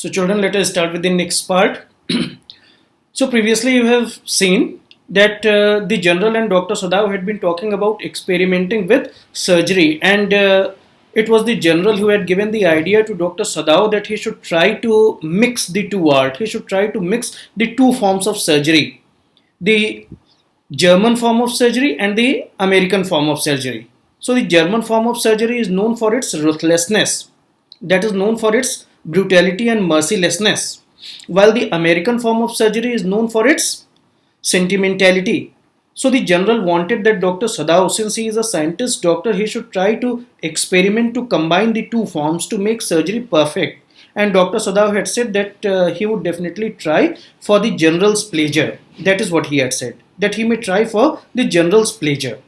So children, let us start with the next part. So previously you have seen that the general and Dr. Sadav had been talking about experimenting with surgery, and it was the general who had given the idea to Dr. Sadav that he should try to mix the two art. He should try to mix the two forms of surgery, the German form of surgery and the American form of surgery. So the German form of surgery is known for its ruthlessness, that is known for its brutality and mercilessness, while the American form of surgery is known for its sentimentality. So the general wanted that Dr. Sadav, since he is a scientist doctor, he should try to experiment to combine the two forms to make surgery perfect. And Dr. Sadav had said that he would definitely try for the general's pleasure. That is what he had said, that he may try for the general's pleasure.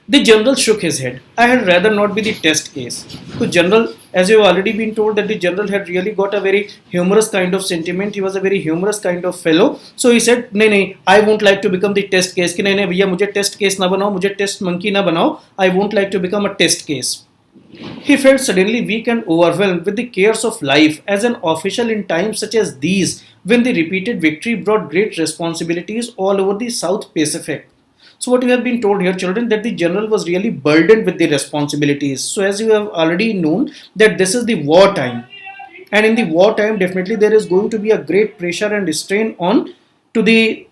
The general shook his head. I had rather not be the test case. So general, as you have already been told, that the general had really got a very humorous kind of sentiment. He was a very humorous kind of fellow. So he said, नहीं नहीं, I won't like to become the test case. कि नहीं नहीं भैया मुझे test case ना बनाओ, मुझे test monkey ना बनाओ. I won't like to become a test case. He felt suddenly weak and overwhelmed with the cares of life as an official in times such as these, when the repeated victory brought great responsibilities all over the South Pacific. So what you have been told here, children, that the general was really burdened with the responsibilities. So as you have already known that this is the war time, and in the war time definitely there is going to be a great pressure and strain on to the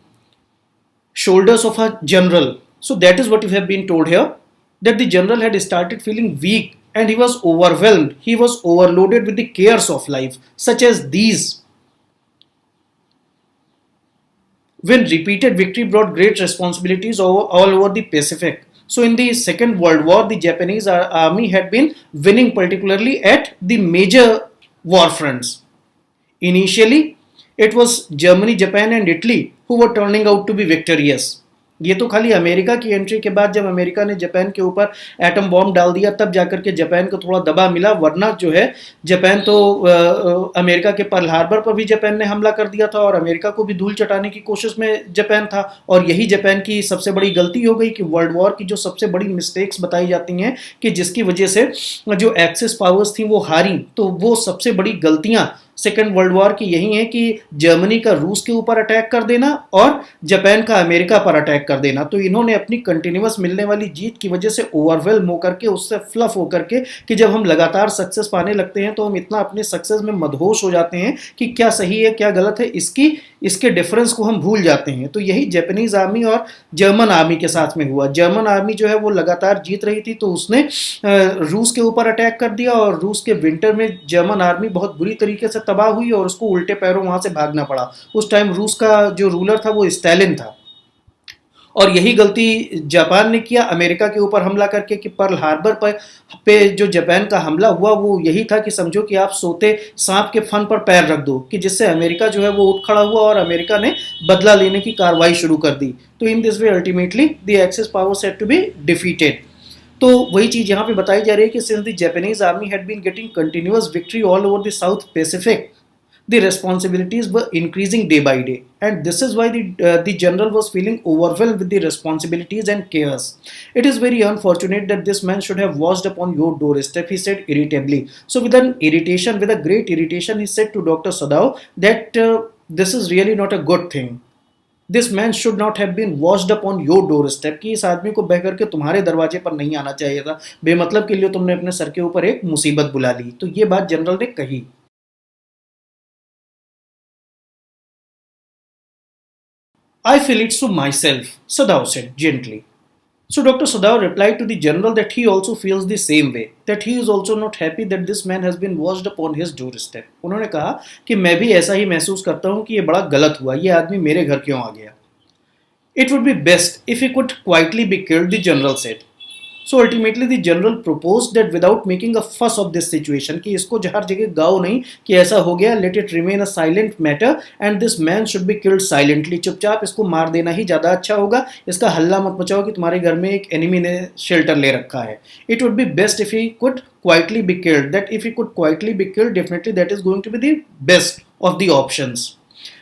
shoulders of a general. So that is what you have been told here, that the general had started feeling weak and he was overwhelmed. He was overloaded with the cares of life, such as these, when repeated victory brought great responsibilities all over the Pacific. So in the Second World War, the Japanese army had been winning particularly at the major war fronts. Initially, it was Germany, Japan and Italy who were turning out to be victorious. ये तो खाली America की entry के बाद जब America ने Japan के ऊपर एटम बॉम्ब डाल दिया तब जाकर के जापान को थोड़ा दबा मिला, वरना जो है जापान तो अमेरिका के पर्ल हार्बर पर भी जापान ने हमला कर दिया था और अमेरिका को भी धूल चटाने की कोशिश में जापान था। और यही जापान की सबसे बड़ी गलती हो गई कि वर्ल्ड वॉर की जो सबसे बड़ी मिस्टेक्स बताई जाती हैं कि जिसकी वजह से जो एक्सेस पावर्स थी वो हारी, तो वो सबसे बड़ी गलतियां सेकेंड वर्ल्ड वॉर की यही है कि जर्मनी का रूस के ऊपर अटैक कर देना और जापान का अमेरिका पर अटैक कर देना। तो इन्होंने अपनी कंटिन्यूअस मिलने वाली जीत की वजह से ओवरवेल्म होकर के, उससे फ्लफ होकर के, कि जब हम लगातार सक्सेस पाने लगते हैं तो हम इतना अपने सक्सेस में मदहोश हो जाते हैं कि क्या सही है क्या गलत है इसके डिफरेंस को हम भूल जाते हैं। तो यही जापानीज आर्मी और जर्मन आर्मी के साथ में हुआ। जर्मन आर्मी जो है वो लगातार जीत रही थी तो उसने रूस के ऊपर अटैक कर दिया और रूस के विंटर में जर्मन आर्मी बहुत बुरी तरीके से तबाह हुई और उसको उल्टे पैरों वहां से भागना पड़ा। उस टाइम रूस का जो रूलर था वो स्टालिन था और यही गलती जापान ने किया अमेरिका के ऊपर हमला करके कि पर्ल हार्बर पे जो जापान का हमला हुआ वो यही था कि समझो कि आप सोते सांप के फन पर पैर रख दो, कि जिससे अमेरिका जो है वो उठ खड़ा हुआ और अमेरिका ने बदला लेने की कार्रवाई शुरू कर दी। तो in this way ultimately the Axis power set to be defeated. तो वही चीज यहाँ पे बताई जा रही है कि since the Japanese army had been getting continuous victory all over the South Pacific, the responsibilities were increasing day by day, and this is why the general was feeling overwhelmed with the responsibilities and cares. It is very unfortunate that this man should have washed upon your doorstep, he said irritably. So with a great irritation, he said to Dr. Sadav that this is really not a good thing. This man should not have been washed upon your doorstep, कि इस आदमी को बह करके तुम्हारे दरवाजे पर नहीं आना चाहिए था, बेमतलब के लिए तुमने अपने सर के ऊपर एक मुसीबत बुला ली। तो ये बात जनरल ने कही। I feel it to myself, Sadav said gently. So Dr. Sadav replied to the general that he also feels the same way, that he is also not happy that this man has been washed upon his doorstep. उन्होंने कहा कि मैं भी ऐसा ही महसूस करता हूँ कि ये बड़ा गलत हुआ, ये आदमी मेरे घर क्यों आ गया। It would be best if he could quietly be killed, the general said. So ultimately the general proposed that without making a fuss of this situation, कि इसको हर जगह गाओ नहीं कि ऐसा हो गया, let it remain a silent matter and this man should be killed silently. चुपचाप इसको मार देना ही ज़्यादा अच्छा होगा, इसका हल्ला मत मचाओ कि तुम्हारे घर में एक एनिमी ने शेल्टर ले रखा है। It would be best if he could quietly be killed. That if he could quietly be killed, definitely that is going to be the best of the options.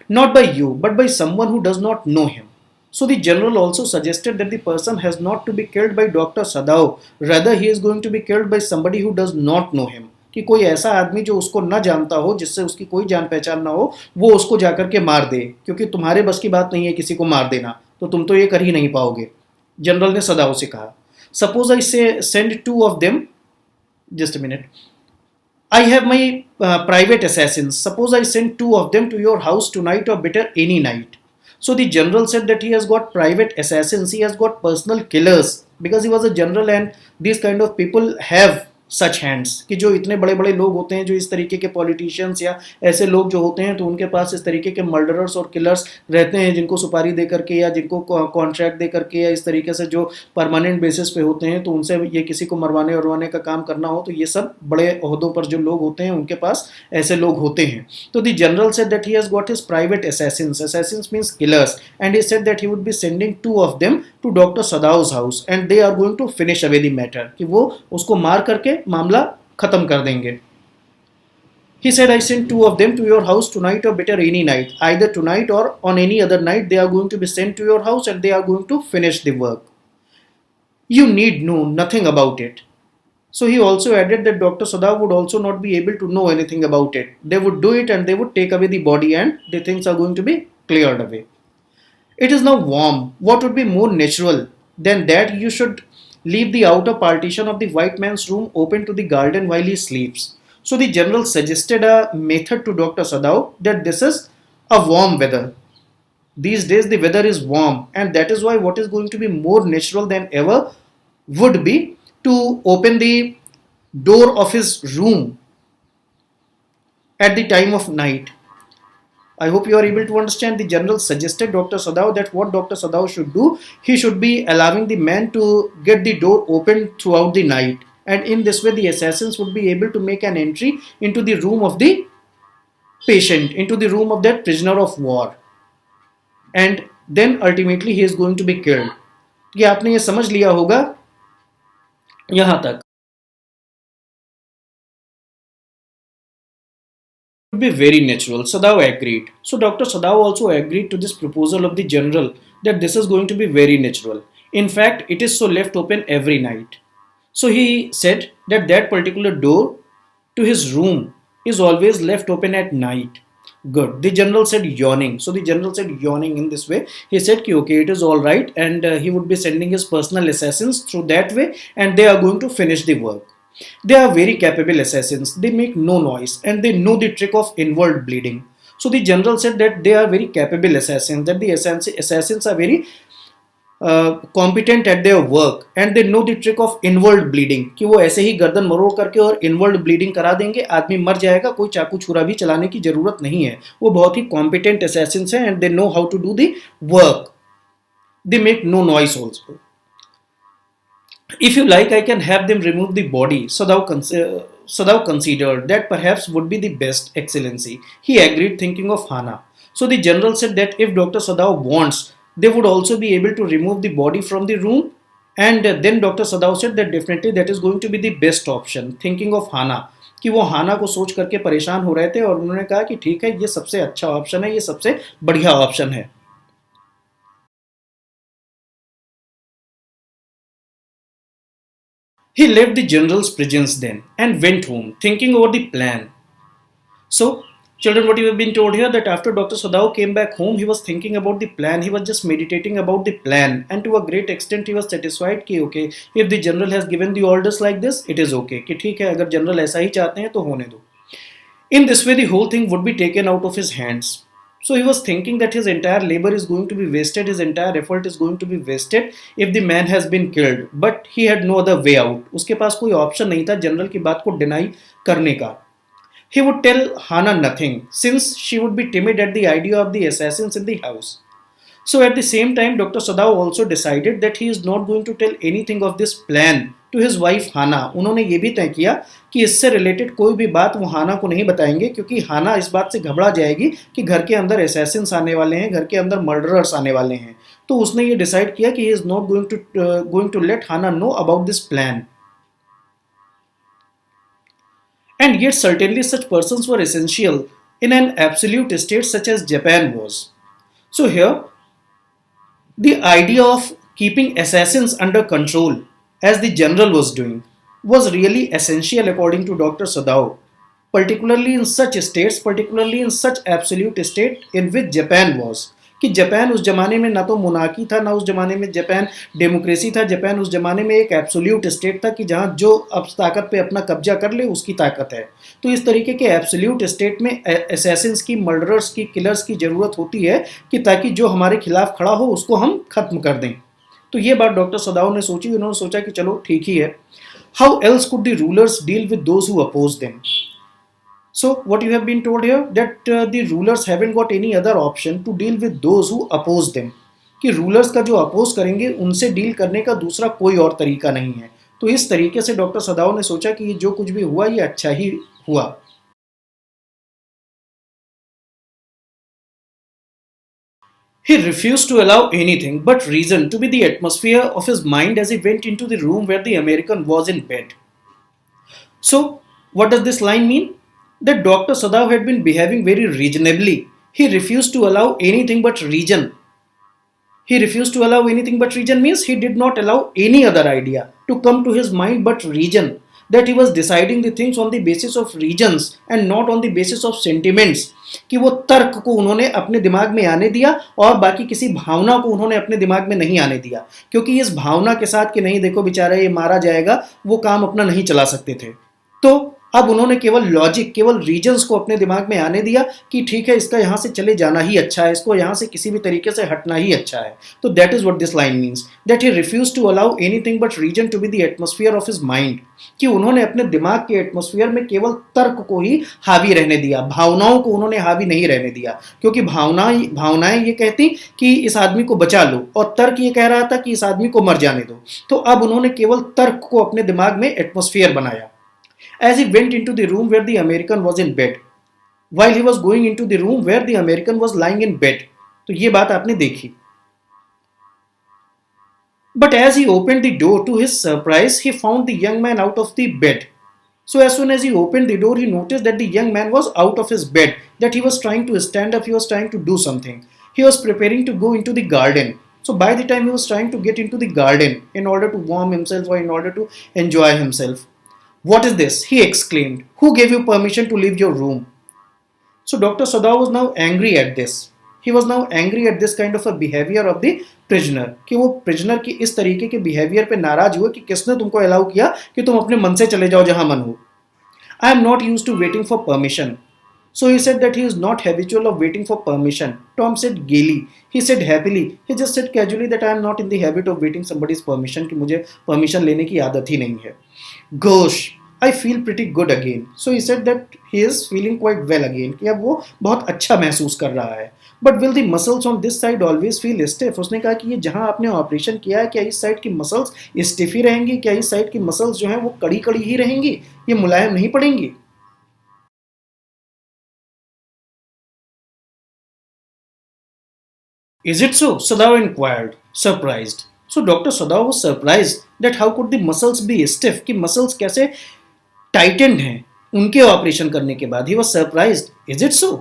Not by you, but by someone who does not know him. So the general also suggested that the person has not to be killed by Dr. Sadav, rather he is going to be killed by somebody who does not know him. कि कोई ऐसा आदमी जो उसको न जानता हो, जिससे उसकी कोई जान पहचान ना हो, वो उसको जाकर के मार दे, क्योंकि तुम्हारे बस की बात नहीं है किसी को मार देना, तो तुम तो ये कर ही नहीं पाओगे। जनरल ने सदाओ से कहा, सपोज आई से send two of them, just a minute, I have my private assassins. Suppose I send two of them to your house tonight or better any night. So the general said that he has got private assassins, he has got personal killers, because he was a general and these kind of people have such hands, कि जो इतने बड़े बड़े लोग होते हैं, जो इस तरीके के पॉलिटिशियंस या ऐसे लोग जो होते हैं, तो उनके पास इस तरीके के मर्डरर्स और किलर्स रहते हैं, जिनको सुपारी दे करके या जिनको कॉन्ट्रैक्ट दे करके या इस तरीके से जो परमानेंट बेसिस पे होते हैं, तो उनसे ये किसी को मरवाने उरवाने का काम करना हो, तो ये सब बड़े ओहदों पर जो लोग होते हैं उनके पास ऐसे लोग होते हैं। तो the general said that he has got his private assassins, assassins means killers, and he said that he would be sending two of them to Dr. Sadao's house and they are going to finish away the matter, कि वो उसको मार करके मामला खत्म कर देंगे। He said, I sent two of them to your house tonight or better any night. Either tonight or on any other night, they are going to be sent to your house and they are going to finish the work. You need know nothing about it. So he also added that Dr. Sadao would also not be able to know anything about it. They would do it and they would take away the body and the things are going to be cleared away. It is now warm. What would be more natural than that you should leave the outer partition of the white man's room open to the garden while he sleeps? So the general suggested a method to Dr. Sadao that this is a warm weather. These days the weather is warm, and that is why what is going to be more natural than ever would be to open the door of his room at the time of night. I hope you are able to understand. The general suggested Dr. Sadao that what Dr. Sadao should do, he should be allowing the man to get the door open throughout the night, and in this way the assassins would be able to make an entry into the room of the patient, into the room of that prisoner of war, and then ultimately he is going to be killed. ये आपने ये समझ लिया होगा यहाँ तक। Would be very natural. Sadao agreed. So Dr. Sadao also agreed to this proposal of the general that this is going to be very natural. In fact, it is so left open every night. So he said that that particular door to his room is always left open at night. Good. The general said yawning. So the general said yawning in this way. He said, ki, okay, it is all right, and he would be sending his personal assassins through that way, and they are going to finish the work. They are very capable assassins. They make no noise and they know the trick of inward bleeding. So the general said that they are very capable assassins, that the assassins are very competent at their work and they know the trick of inward bleeding, कि वो ऐसे ही गर्दन मरोड़ करके और inward bleeding करा देंगे, आदमी मर जाएगा, कोई चाकू छुरा भी चलाने की जरूरत नहीं है। वो बहुत ही competent assassins हैं and they know how to do the work. They make no noise also. If you like, I can have them remove the body. Sadao considered that perhaps would be the best, Excellency. He agreed, thinking of Hana. So the general said that if Dr. Sadao wants, they would also be able to remove the body from the room. And then Dr. Sadao said that definitely that is going to be the best option, thinking of Hana. कि वो हाना को सोच करके परेशान हो रहे थे और उन्होंने कहा कि ठीक है, ये सबसे अच्छा ऑप्शन है, ये सबसे बढ़िया ऑप्शन है। He left the general's presence then and went home, thinking over the plan. So, children, what you have been told here, that after Dr. Sadao came back home, he was thinking about the plan. He was just meditating about the plan, and to a great extent, he was satisfied कि okay, if the general has given the orders like this, it is okay. कि ठीक है, अगर general ऐसा ही चाहते हैं तो होने दो. In this way, the whole thing would be taken out of his hands. So he was thinking that his entire labor is going to be wasted, his entire effort is going to be wasted if the man has been killed. But he had no other way out. उसके पास कोई option नहीं था general की बात को deny करने का. He would tell Hana nothing, since she would be timid at the idea of the assassins in the house. So at the same time, Dr. Sadao also decided that he is not going to tell anything of this plan to his wife Hana. उन्होंने ये भी तय किया कि इससे related कोई भी बात वो हाना को नहीं बताएंगे, क्योंकि हाना इस बात से घबरा जाएगी कि घर के अंदर असैसिन्स आने वाले हैं, घर के अंदर मर्डरर्स आने वाले हैं। तो उसने ये डिसाइड किया कि he is not going to let Hana know about this plan. And yet certainly such persons were essential in an absolute state such as Japan was. So here, the idea of keeping assassins under control, as the general was doing, was really essential according to Dr. Sadao, particularly in such states, particularly in such absolute state in which Japan was. कि Japan उस जमाने में ना तो monarchy था, ना उस जमाने में जापान डेमोक्रेसी था। जापान उस जमाने में एक एब्सोल्यूट स्टेट था कि जहाँ जो अब ताकत पे अपना कब्जा कर ले उसकी ताकत है। तो इस तरीके के एब्सोल्यूट स्टेट में असैसिन्स की, मर्डरर्स की, किलर्स की ज़रूरत होती है कि ताकि जो हमारे खिलाफ खड़ा हो उसको हम खत्म कर दें। तो ये बात डॉक्टर सदाओ ने सोची। उन्होंने सोचा कि चलो ठीक ही है। How else could the rulers deal with those who oppose them? So what you have been told here that the rulers haven't got any other option to deal with those who oppose them, कि rulers का जो oppose करेंगे उनसे deal करने का दूसरा कोई और तरीका नहीं है। तो इस तरीके से डॉक्टर सदाओ ने सोचा कि ये जो कुछ भी हुआ ये अच्छा ही हुआ। He refused to allow anything but reason to be the atmosphere of his mind as he went into the room where the American was in bed. So, what does this line mean? That Dr. Sadao had been behaving very reasonably. He refused to allow anything but reason. He refused to allow anything but reason means he did not allow any other idea to come to his mind but reason. That he was deciding the things on the basis of reasons and not on the basis of sentiments. कि वो तर्क को उन्होंने अपने दिमाग में आने दिया और बाकी किसी भावना को उन्होंने अपने दिमाग में नहीं आने दिया, क्योंकि इस भावना के साथ कि नहीं देखो बेचारा ये मारा जाएगा, वो काम अपना नहीं चला सकते थे। तो अब उन्होंने केवल लॉजिक, केवल रीजंस को अपने दिमाग में आने दिया कि ठीक है इसका यहाँ से चले जाना ही अच्छा है, इसको यहाँ से किसी भी तरीके से हटना ही अच्छा है। तो that is what this line means, that he refuse to allow anything but reason to be the atmosphere of his mind, कि उन्होंने अपने दिमाग के एटमॉस्फेयर में केवल तर्क को ही हावी रहने दिया, भावनाओं को उन्होंने हावी नहीं रहने दिया, क्योंकि भावनाएं ये कहती कि इस आदमी को बचा लो और तर्क ये कह रहा था कि इस आदमी को मर जाने दो। तो अब उन्होंने केवल तर्क को अपने दिमाग में एटमॉस्फेयर बनाया। As he went into the room where the American was in bed, while he was going into the room where the American was lying in bed, तो ये बात आपने देखी। But as he opened the door, to his surprise, he found the young man out of the bed. So as soon as he opened the door, he noticed that the young man was out of his bed, that he was trying to stand up, he was trying to do something. He was preparing to go into the garden. So by the time he was trying to get into the garden in order to warm himself or in order to enjoy himself. What is this? He exclaimed. Who gave you permission to leave your room? So Dr. Sadao was now angry at this. He was now angry at this kind of a behavior of the prisoner. कि वो prisoner की इस तरीके के behavior पे नाराज हुए कि किसने तुमको allow किया कि तुम अपने मन से चले जाओ जहां मन हो. I am not used to waiting for permission. So he said that he is not habitual of waiting for permission. Tom said gaily. He said happily. He just said casually that I am not in the habit of waiting somebody's permission, कि मुझे permission लेने की आदत ही नहीं है. Gosh, I feel pretty good again. So he said that he is feeling quite well again, कि अब वो बहुत अच्छा महसूस कर रहा है. But will the muscles on this side always feel stiff? उसने कहा कि ये जहाँ आपने ऑपरेशन किया है, क्या इस साइड की मसल्स स्टिफ ही रहेंगी? क्या इस साइड की मसल्स जो हैं वो कड़ी कड़ी ही रहेंगी, ये मुलायम नहीं पड़ेंगी? Is it so? Sadao inquired, surprised. So Dr. Sadao was surprised that how could the muscles be stiff? कि muscles कैसे tightened हैं उनके ऑपरेशन करने के बाद. He was surprised. Is it so?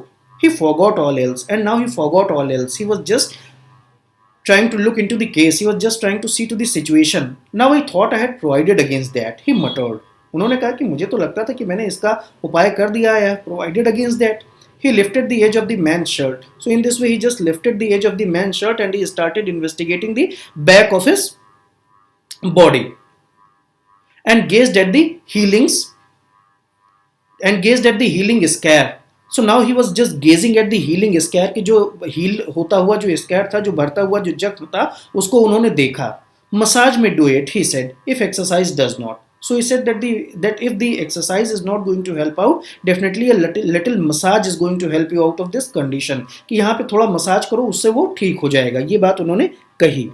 He forgot all else, and now he forgot all else. He was just trying to look into the case. He was just trying to see to the situation. Now I thought I had provided against that. He muttered. उन्होंने कहा कि मुझे तो लगता था कि मैंने इसका उपाय कर दिया है. Provided against that. He lifted the edge of the man's shirt. So in this way, he just lifted the edge of the man's shirt and he started investigating the back of his body and gazed at the healing scare. So now he was just gazing at the healing scare, कि जो heal होता हुआ जो scare था, जो भरता हुआ जो जख्म था, उसको उन्होंने देखा. Massage may do it, he said, if exercise does not. So he said that if the exercise is not going to help out, definitely a little massage is going to help you out of this condition. कि यहाँ पे थोड़ा massage करो उससे वो ठीक हो जाएगा. ये बात उन्होंने कही.